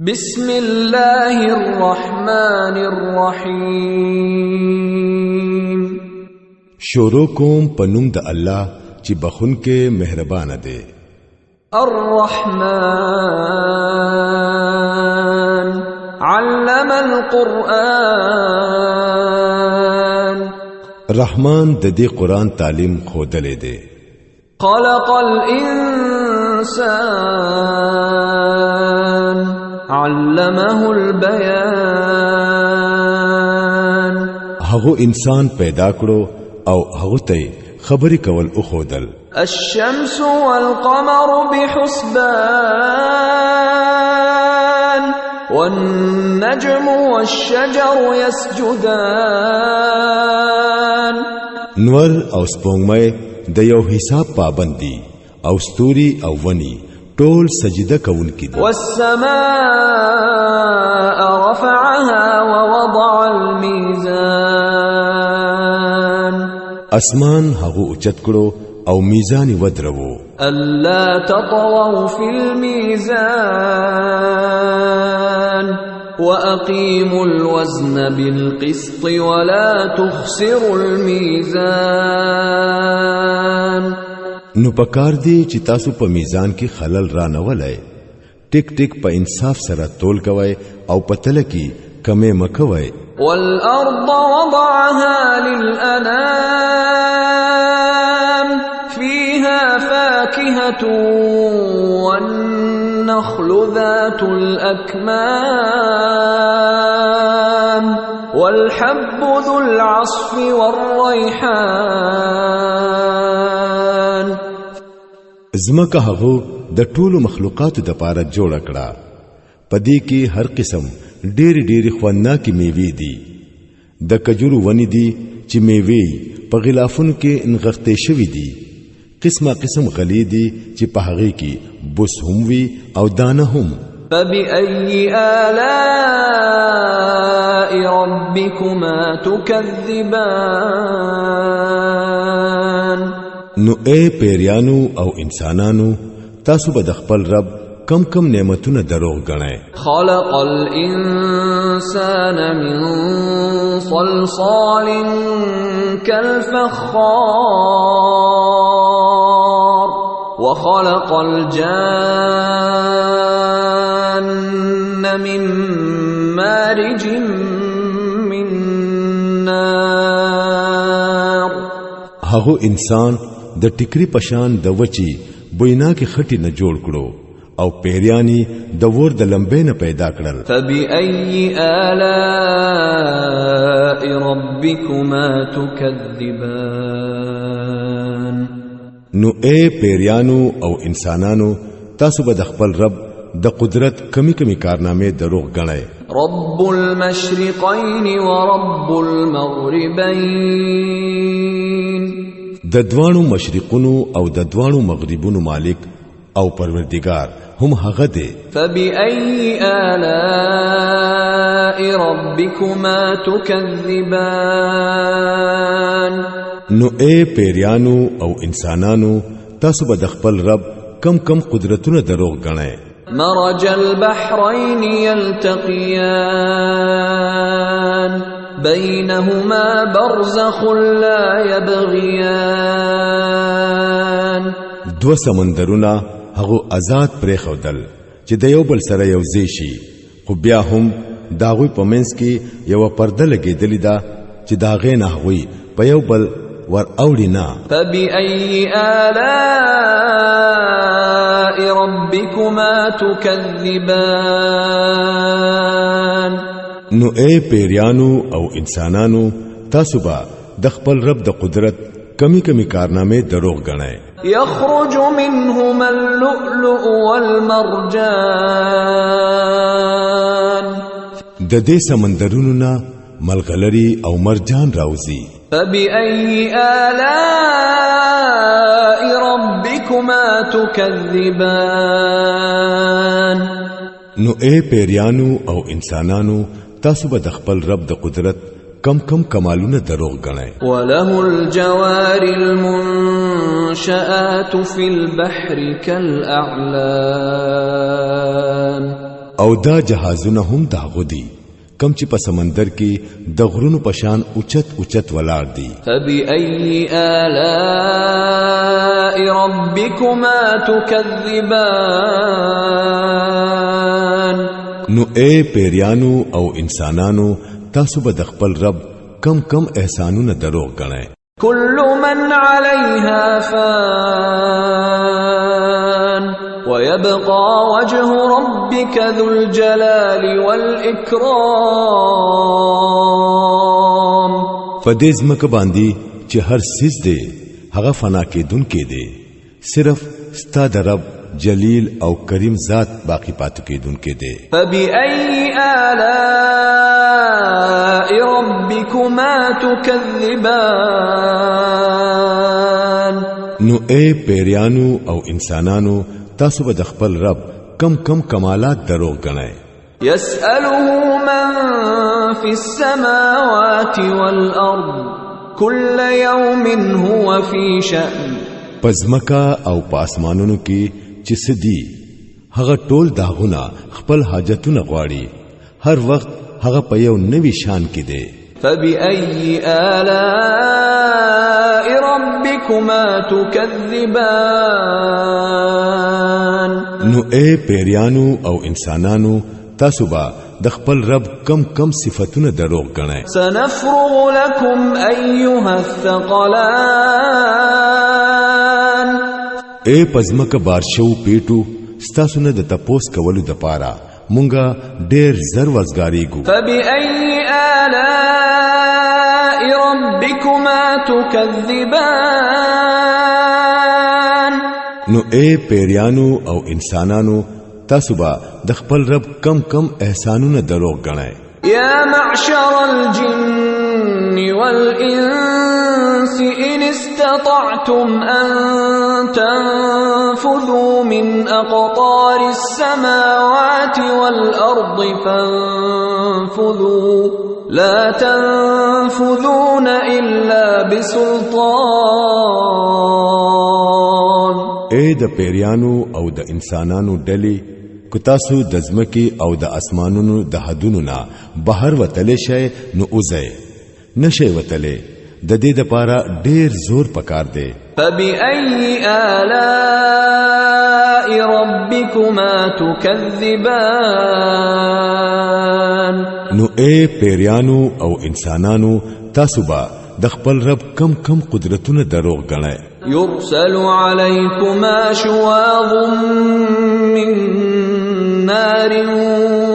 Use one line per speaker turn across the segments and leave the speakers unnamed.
بسم الله الرحمن الرحیم
شروع کوم پنوم د الله چې بخون کې مهربان دی.
الرحمن علم القرآن
رحمان د دې قران تعلیم خودلې دی.
خلق الانسان علمه البيان
هغه انسان پیدا کړو او هغه ته خبرې کول او خودل.
الشمس والقمر بحسبان والنجم والشجر يسجدان
نور او سپوږمۍ د یو حساب پابندي او ستوري او ونی ټول سجده کوونکي دي.
والسماء رفعها ووضع الميزان
اسمان هغه اوچت کړو او میزان ودرو.
ألا تطغوا في الميزان وأقيموا الوزن بالقسط ولا تخسروا الميزان
نو پکار دی چې تاسو په میزان کې خلل را نه ولای. ټیک ټیک په انصاف سره تول کوی او پتل کې کمې مکوي.
والأرض وضعها للأنام فيها فاكهة والنخل ذات الأكمام والحب ذو العصف والريحان
زمکه هغه د ټولو مخلوقاتو د پاره جوړ کړه. پدې کې هر قسم ډېری خوندناکي میوې دي. د کجورو ونی دي چې میوې په غلافونو کې انغښتې شوې دي. قسمه قسم غلې دي چې په هغه کې بوس هم وي او دانه هم.
فبأي آلاء ربكما تكذبان
نو اے پیریانو او انسانانو تاسو به د خپل رب کم کم نعمتونه دروغ غنئ.
خلق الانسان من صلصال كالفخار وخلق الجان من مارج من نار
هغه انسان د ټیکری پشان د وچی بوینا کې خټی نه جوړ کړو او پیریانی د ور د لمبې نه پیدا کړل.
فبأي آلاء ربكما تكذبان
نو اے پیریانو او انسانانو تاسو به د خپل رب د قدرت کمی کارنامې دروغ غنئ.
رب المشرقين ورب المغربين
د دوانو مشرقونو او د دوانو مغربونو مالک او پروردگار هم هغه دی.
فبأي آلاء ربكما تكذبان
نو اے پیریانو او انسانانو تاسو به د خپل رب کم قدرتونه دروغ غنئ.
مرج البحرين يلتقيان بينهما برزخ لا يبغيان
دو سمندرونه هغه آزاد پرې خودل چې د یو بل سره یو ځای شي، خو بیا هم داغوی په منځ کې یو پرده لګېدلې ده چې داغې نه هغوی په یو بل ور اوړي نه.
فبأي آلاء ربكما تكذبان
نو اے پیریانو او انسانانو تاسو به د خپل رب د قدرت کمی کارنامې دروغ غنئ.
يخرج منهما اللؤلؤ والمرجان
د دې سمندرونو نه ملغلری او مرجان راوزی.
فبأي آلاء ربكما تكذبان
نو اے پیریانو او انسانانو تاسو به د خپل رب د قدرت کم کمالونه دروغ غنئ.
وله الجوار المنشآت في البحر كالأعلام
او دا جهازونه هم داغو دي کم چې په سمندر کې د غرونو پشان اوچت اوچت ولاړ دي.
فبأي آلاء ربكما تكذبان.
نو اے پیریانو او انسانانو تاسو به د خپل رب کم کم احسانونه دروغ غنئ.
كل من عليها فان ويبقى وجه ربك ذو الجلال والإكرام.
فدیز مکه باندې چې هر سیز دی هغه فنا کېدون کې دی، صرف ستا د رب جلیل او کریم ذات باقی پاتې کېدون کې دی.
فبأي آلاء ربكما تكذبان.
نو اے پیریانو او انسانانو تاسو به د خپل رب کم کم کمالات دروغ غنئ.
يسأله من في السماوات والأرض كل يوم هو في شأن.
پزمکا او پاسمانونو کې چې سدي هغه ټول داغونه خپل حاجتونه غواړي، هر وخت هغه په یو نوي شان کې دی.
فبأي آلاء ربكما تكذبان.
نو اے پیریانو او انسانانو تاسو به د خپل رب کم کم صفاتونه دروغ غنئ.
سنفرغ لكم أيها الثقلان.
اے پزمک بارشو پیټو ستاسو نه د تپوس کولو د پاره مونږه ډېر زر وزګاریږو.
فبأي آلاء ربكما تكذبان.
نو اے پیریانو او انسانانو تاسو به د خپل رب کم کم احسانونه دروغ غنئ.
يا معشر الجن والإنس إن استطعتم أن تنفذوا من أقطار السماوات والأرض فانفذوا لا تنفذون إلا بسلطان.
اے د پیریانو او د انسانانو ډلې کو تاسو د ځمکې او د اسمانونو د حدونو نه بهر وتلې شئ نو اوځئ، نشئ وتلې د دې لپاره ډېر زور پکار دی.
فبأي آلاء ربكما تكذبان.
نو اے پیریانو او انسانانو تاسو به د خپل رب کم کم قدرتونه دروغ غنئ.
يرسل عليكما شواظ من نار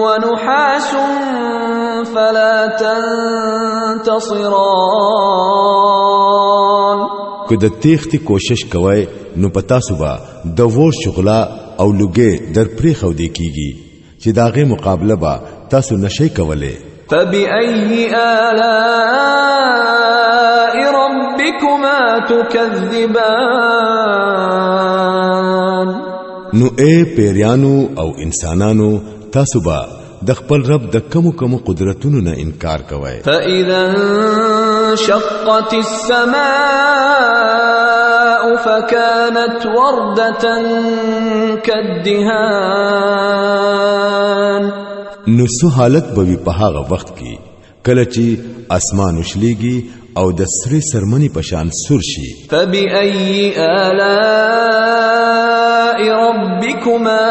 ونحاس فلا تنتصران.
که د تیختی کوشش کوي نو پتا صبح د ور شغلا او لګي در پری خو دی کیږي چې داغه مقابله با تاسو نشي کوله.
فبأي آلاء ربكما تكذبان.
نو اے پیریانو او انسانانو تاسو با د خپل رب د کمو کمو قدرتونو نه انکار کوئ.
فإذا انشقت السماء فكانت وردة كالدهان.
نو سو حالت بوي په هغه وخت کې کله چې اسمان وشليږي او د سری سرمنی پشان سور شي.
فبأي آلاء ربكما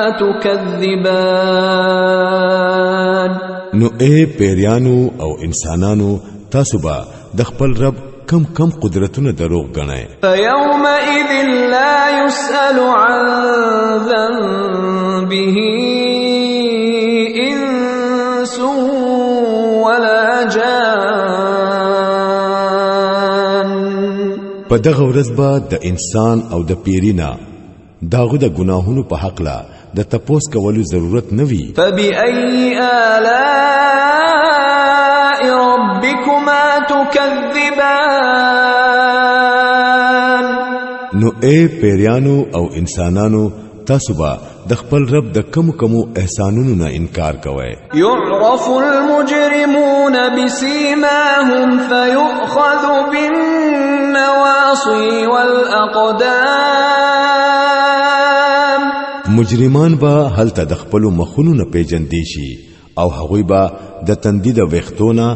تكذبان.
نو اے پیریانو او انسانانو تاسو با د خپل رب کم کم قدرتونه دروغ غنئ.
فيومئذ لا يسأل عن ذنبه إنس ولا جان.
په دغه ورځ به د انسان او د پیرینا داغه د ګناهونو په حق لا د تپوس کولو ضرورت نوي.
فبأي آلاء ربكما تكذبان.
نو اے پیریانو او انسانانو تاسو به د خپل رب د کم کمو احسانونو نه انکار کوئ.
يعرف المجرمون بسيماهم فيؤخذ بالنواصي والأقدام.
مجرمان با هلته د خپل مخونو نه پیژندې شي او هغوی با د تندې د وختونه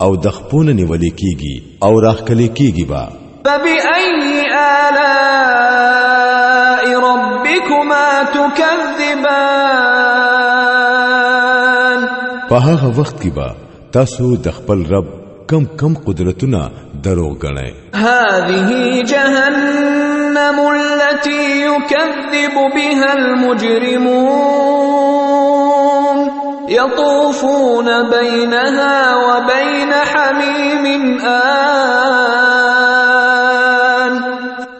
او د خپونه نیولې کیږي او راخکلې کیږي با.
فبأي آلاء ربكما تكذبان.
په هغه وخت کې با تاسو د خپل رب کم کم قدرتونه دروغ غنئ.
هذه جهنم التي يكذب بها المجرمون يطوفون بينها وبين حميم آن.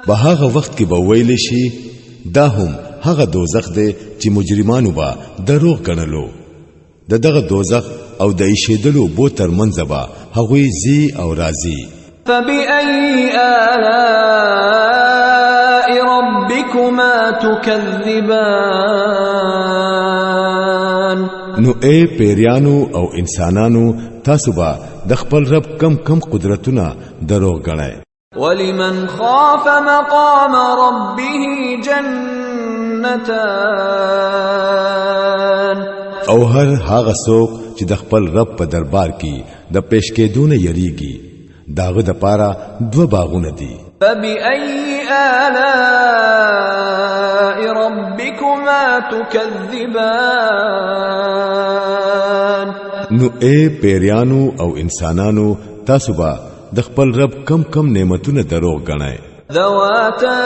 په هغه وخت کې به ویل شي دا هم هغه دوزخ دی چې مجرمانو به دروغ غنلو. دغه دوزخ او د ایشیدلو بو تر منځبا هغوی زی او رازی.
فبأي آلاء ربكما تكذبان.
نو اے پیریانو او انسانانو تاسو با د خپل رب کم کم قدرتونه دروغ غنئ.
ولمن خاف مقام ربه جنتان.
او هر هغه څوک چې د خپل رب په دربار کې د پیش کېدون یریږي داغه د پاره دو باغونه دي.
فبأي آلاء ربكما تكذبان.
نو اے پیریانو او انسانانو تاسو با د خپل رب کم کم نعمتونه دروغ غنئ.
ذواتا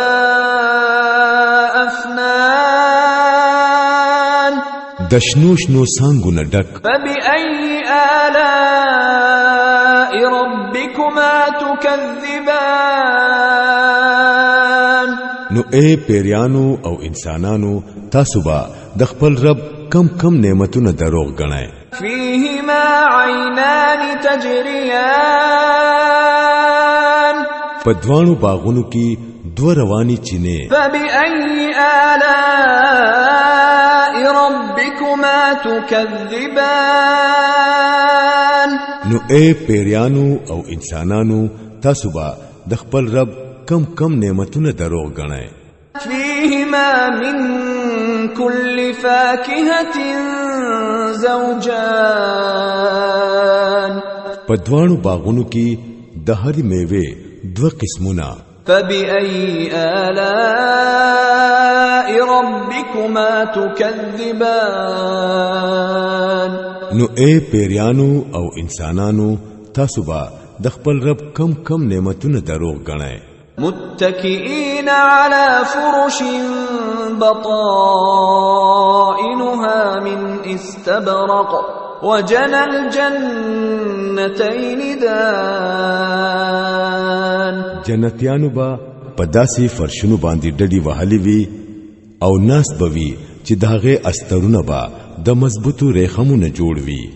افنان.
دشنوشنو سانګونه ډک.
فبأي آلاء ربكما تكذبان.
نو اے پیریانو او انسانانو تاسو با د خپل رب کم کم نعمتونه دروغ غنئ.
فيهما عينان تجريان.
پدوانو باغونو کې دو رواني چینه.
فبأي آلاء ربكما تكذبان.
نو اے پیریانو او انسانانو تاسو با د خپل رب کم کم نعمتونه دروغ غنئ.
فيهما من كل فاكهة زوجان.
پدوانو باغونو کې د هر میوه دو قسمونه.
فبأي آلاء ربكما تكذبان.
نو اے پیریانو او انسانانو تاسو با د خپل رب کم کم نعمتونه دروغ غنئ.
متكئين على فرش بطائنها من استبرق وجنى الجنتين دان.
جنتیانو با پداسي فرشونو باندې ډډي وهلي وي او ناس بوي چې داغه استرونه با د مضبوطو ریخمونو جوړ وي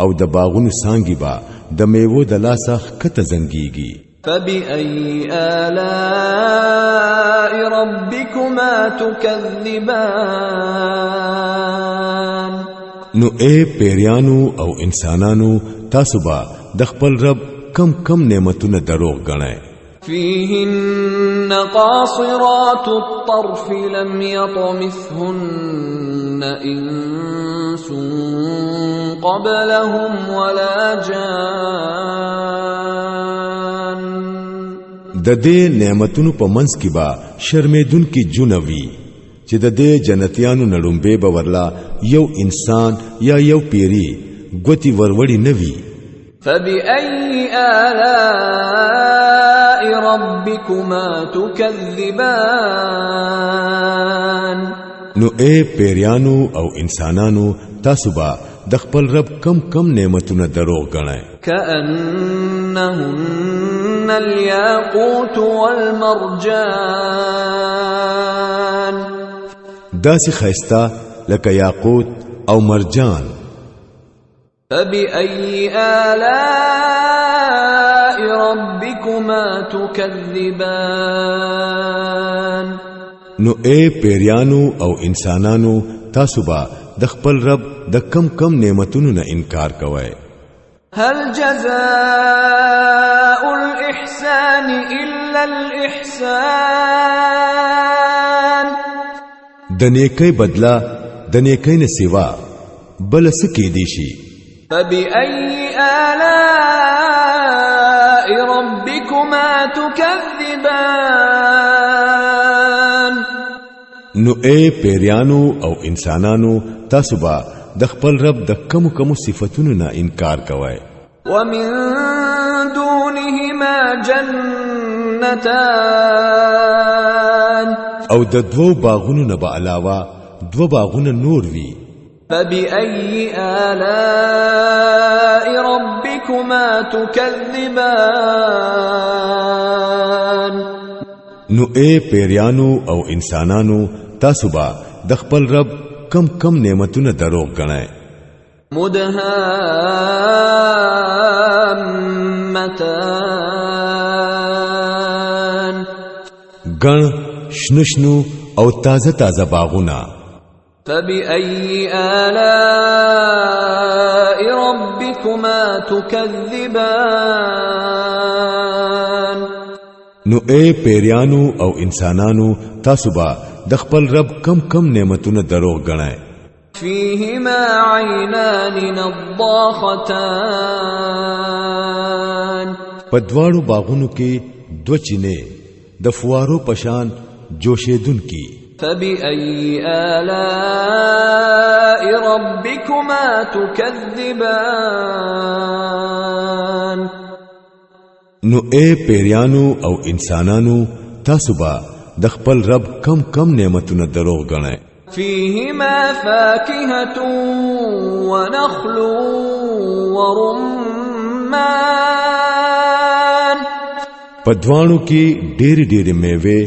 او د باغونو سانګي با د میوو د لاسه کته زنګيږي.
فبأي آلاء ربكما تكذبان.
نو اے پیریانو او انسانانو تاسو با د خپل رب کم کم نعمتونه دروغ غنئ.
فيهن قاصرات الطرف لم يطمثهن إنس قبلهم ولا جان.
د دې نعمتونو په منځ کې با شرمېدون کې جنوي چې د دې جنتیانو نړمبه باورلا یو انسان یا یو پیری ګوتی وروړی نوي.
فبأي آلاء ربكما تكذبان.
نو اے پیریانو او انسانانو تاسو با د خپل رب کم کم نعمتونه دروغ غنئ.
كأنهن الياقوت والمرجان.
داسې خيستا لکه یاقوت او مرجان.
فبأي آلاء ربكما تكذبان.
نو اے پیریانو او انسانانو تاسو با د خپل رب د کم کم نعمتونو نه انکار کوئ.
هل جزاء الإحسان إلا الإحسان.
د نیکۍ بدلا د نیکۍ نه سوا بل څه کې دي شي.
فبأي آلاء ربكما تكذبان.
نو اے پیریانو او انسانانو تاسو با د خپل رب د کم صفاتونو نه انکار کوئ.
ومن دونهما جنتان.
او د دوو باغونو نه به علاوه دو باغونه نور وی.
فبأي آلاء ربكما تكذبان.
نو اے پیریانو او انسانانو تاسو با د خپل رب کم نعمتونه دروغ غنئ.
مدهامتان.
غن شنو او تازه باغونه.
فبأي آلاء ربكما تكذبان.
نو اے پیریانو او انسانانو تاسو با د خپل رب کم نعمتونه دروغ غنئ.
فيهما عينان نضاختان.
پدواړو باغونو کې دو چینه د فوارو پشان جوشیدون کی.
فبأي آلاء ربكما تكذبان.
نو اے پیریانو او انسانانو تاسو با د خپل رب کم نعمتونه دروغ غنئ.
فيهما فاكهة ونخل ورمان.
پدوانو کې ډېر میوه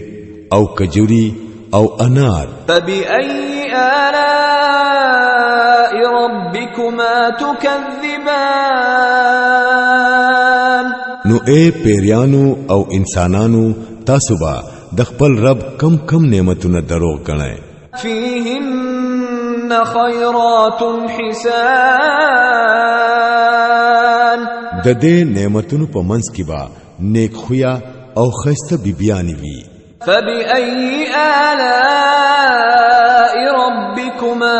او کجوري او انار.
فبأي آلاء ربكما تكذبان.
نو اے پیریانو او انسانانو تاسو با د خپل رب کم نعمتونه دروغ غنئ.
فيهن خيرات حسان.
د دې نعمتونو په منځ کې با نیک خویا او خسته بیبیانی وی.
فبأي آلاء ربكما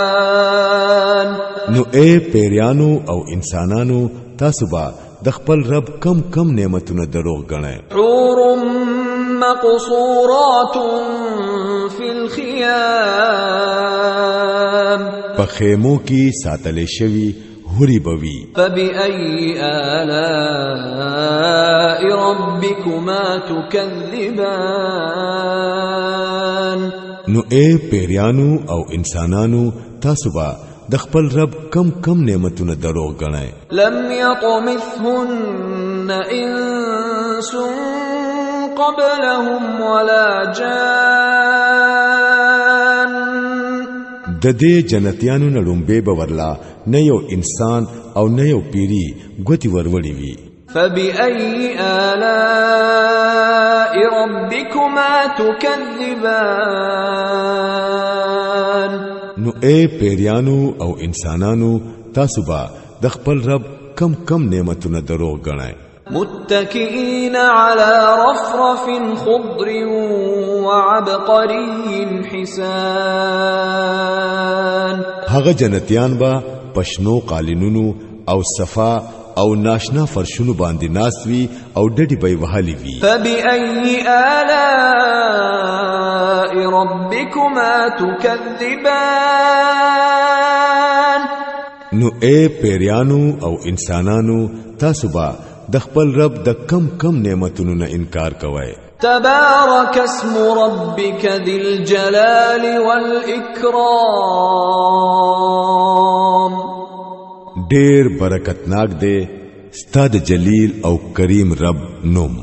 تكذبان.
نو اے پیریانو او انسانانو تاسو با د خپل رب کم نعمتونه دروغ غنئ.
حور مقصورات في الخيام.
په خیمو کې ساتلې شوی هوري بوي.
فبأي آلاء ربكما تكذبان.
نو اے پیریانو او انسانانو تاسو با د خپل رب کم نعمتونه دروغ غنئ.
لم يطمثهن انس قبلهم ولا جان.
د دې جنتیانو نه لومبه بورلا نه یو انسان او نه یو پیری ګوتی وروړي وي.
فبأي آلاء ربكما تكذبان.
نو اے پیریانو او انسانانو تاسو با د خپل رب کم نعمتونه دروغ غنئ.
متكئين على رفرف خضر وعبقري حسان.
هغه جنتیان با پښنو قالینونو او صفا او ناشنا فرشونو باندې ناسوي او ډډي به وهالي وي.
فبأي آلاء ربكما تكذبان.
نو اے پیریانو او انسانانو تاسو با د خپل رب د کم نعمتونو نه انکار کوئ.
تبارك اسم ربك ذي الجلال والإكرام.
ډېر برکتناک دی ستاد جلیل او کریم رب نوم.